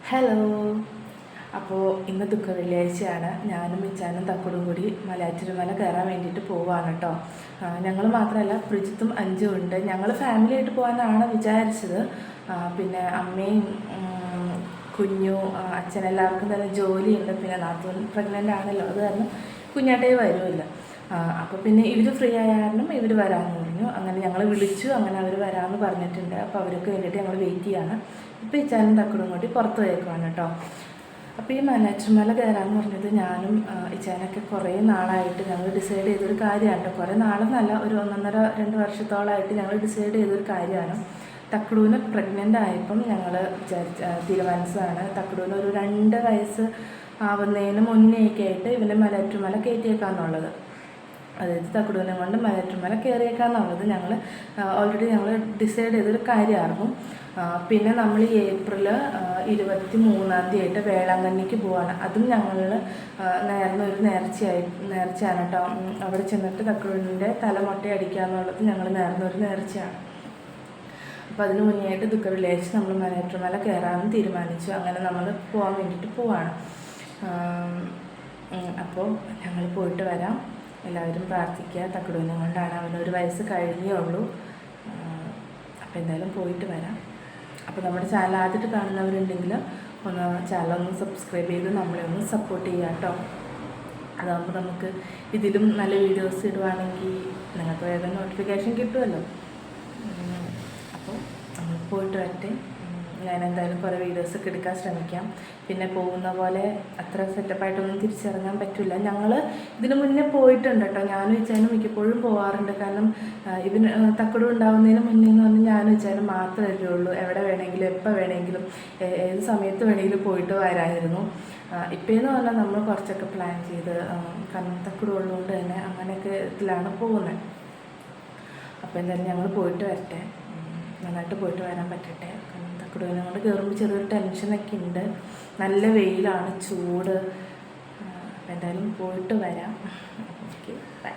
Hello. അപ്പോൾ ഇന്ന് ദുഃഖ വെള്ളിയാഴ്ചയാണ്. ഞാനും മിച്ചാനും തക്കുടും കൂടി മലയാറ്റൂർമല കയറാൻ വേണ്ടിയിട്ട് പോവുകയാണ് കേട്ടോ. ഞങ്ങൾ മാത്രമല്ല, പ്രിജിത്തും അഞ്ചും ഉണ്ട്. ഞങ്ങൾ ഫാമിലി ആയിട്ട് പോകാനാണ് വിചാരിച്ചത്. പിന്നെ അമ്മയും കുഞ്ഞു അച്ഛനെല്ലാവർക്കും തന്നെ ജോലിയുണ്ട്. പിന്നെ നാത്തൂൻ പ്രഗ്നൻ്റ് ആണല്ലോ, അത് കാരണം കുഞ്ഞാട്ടേ വരുമില്ല. അപ്പോൾ പിന്നെ ഇവർ ഫ്രീ ആയ കാരണം ഇവർ വരാമെന്ന് പറഞ്ഞു. അങ്ങനെ ഞങ്ങൾ വിളിച്ചു, അങ്ങനെ അവർ വരാമെന്ന് പറഞ്ഞിട്ടുണ്ട്. അപ്പോൾ അവർക്ക് വേണ്ടിയിട്ട് ഞങ്ങൾ വെയിറ്റ് ചെയ്യാണ്. ഇപ്പോൾ ഇച്ചാനും തക്കുടും കൂടി പുറത്ത് പോയേക്കുവാണ് കേട്ടോ. അപ്പോൾ ഈ മലയാറ്റൂർമല കയറാമെന്ന് പറഞ്ഞത് ഞാനും ഇച്ചാനൊക്കെ കുറേ നാളായിട്ട് ഞങ്ങൾ ഡിസൈഡ് ചെയ്തൊരു കാര്യമാണ് കേട്ടോ. കുറേ നാളെന്നല്ല, ഒരു 1.5-2 വർഷത്തോളമായിട്ട് ഞങ്ങൾ ഡിസൈഡ് ചെയ്തൊരു കാര്യമാണ്. തക്കുടൂന് പ്രഗ്നൻ്റ് ആയപ്പം ഞങ്ങൾ തീരുമാനിച്ചതാണ്. തക്കുടൂന് ഒരു 2 വയസ്സ് ആവുന്നതിന് മുന്നേയൊക്കെ ആയിട്ട് ഇവൻ്റെ മലയാറ്റൂർമല കയറ്റിയേക്കാന്നുള്ളത്. അതായത് തക്കുടൂനെ കൊണ്ട് മലയാറ്റൂർമല കയറിയേക്കാന്നുള്ളത് ഞങ്ങൾ ഓൾറെഡി ഡിസൈഡ് ചെയ്തൊരു കാര്യമായിരുന്നു. പിന്നെ നമ്മൾ ഈ ഏപ്രിൽ 23-ാം തീയതി വേളാങ്കണ്ണിക്ക് പോവാണ്. അതും ഞങ്ങൾ നേർന്നൊരു നേർച്ചയാണ് കേട്ടോ. അവിടെ ചെന്നിട്ട് തക്കുടൂനിൻ്റെ തലമൊട്ട അടിക്കുക എന്നുള്ളത് ഞങ്ങൾ നേർന്നൊരു നേർച്ചയാണ്. അപ്പോൾ അതിന് മുന്നേ ആയിട്ട് ദുഃഖ വെള്ളിയാഴ്ച നമ്മൾ മലയാറ്റൂർമല കയറാമെന്ന് തീരുമാനിച്ചു. അങ്ങനെ നമ്മൾ പോകാൻ വേണ്ടിയിട്ട് പോവാണ്. അപ്പോൾ ഞങ്ങൾ പോയിട്ട് വരാം. എല്ലാവരും പ്രാർത്ഥിക്കുക. തക്കുടൂനെ കൊണ്ടാണ്, അവനൊരു വയസ്സ് കഴിഞ്ഞേ ഉള്ളൂ. അപ്പോൾ എന്തായാലും പോയിട്ട് വരാം. അപ്പോൾ നമ്മുടെ ചാനൽ ആദ്യമായിട്ട് കാണുന്നവരുണ്ടെങ്കിൽ ചാനലൊന്ന് സബ്സ്ക്രൈബ് ചെയ്ത് നമ്മളെ ഒന്ന് സപ്പോർട്ട് ചെയ്യുക കേട്ടോ. അതാകുമ്പോൾ നമുക്ക് ഇതിലും നല്ല വീഡിയോസ് ഇടുവാണെങ്കിൽ നിങ്ങൾക്ക് വേഗം നോട്ടിഫിക്കേഷൻ കിട്ടുമല്ലോ. അപ്പോൾ നമ്മൾ പോയിട്ട് വരട്ടെ. ഞാൻ എന്തായാലും കുറേ വീഡിയോസൊക്കെ എടുക്കാൻ ശ്രമിക്കാം. പിന്നെ പോകുന്ന പോലെ അത്ര സെറ്റപ്പായിട്ടൊന്നും തിരിച്ചിറങ്ങാൻ പറ്റില്ല. ഞങ്ങൾ ഇതിന് മുന്നേ പോയിട്ടുണ്ട് കേട്ടോ. ഞാനും ഇച്ചാനും മിക്കപ്പോഴും പോകാറുണ്ട്. കാരണം ഇവന് തക്കുടു ഉണ്ടാവുന്നതിന് മുന്നേ എന്ന് പറഞ്ഞാൽ ഞാനും ഇച്ചാനും മാത്രമല്ലേ ഉള്ളൂ. എവിടെ വേണമെങ്കിലും എപ്പോൾ വേണമെങ്കിലും ഏത് സമയത്ത് വേണമെങ്കിലും പോയിട്ട് വരാമായിരുന്നു. ഇപ്പോഴെന്ന് പറഞ്ഞാൽ നമ്മൾ കുറച്ചൊക്കെ പ്ലാൻ ചെയ്ത്, കാരണം തക്കുടു ഉള്ളതുകൊണ്ട് തന്നെ അങ്ങനെയൊക്കെ ഇതിലാണ് പോകുന്നത്. അപ്പോൾ എന്തായാലും ഞങ്ങൾ പോയിട്ട് വരട്ടെ, നന്നായിട്ട് പോയിട്ട് വരാൻ പറ്റട്ടെ. തക്കുടൂനെ കൊണ്ട് കയറുമ്പോൾ ചെറിയൊരു ടെൻഷനൊക്കെ ഉണ്ട്. നല്ല വെയിലാണ്, ചൂട്. അപ്പോൾ എന്തായാലും പോയിട്ട് വരാം. Okay, by.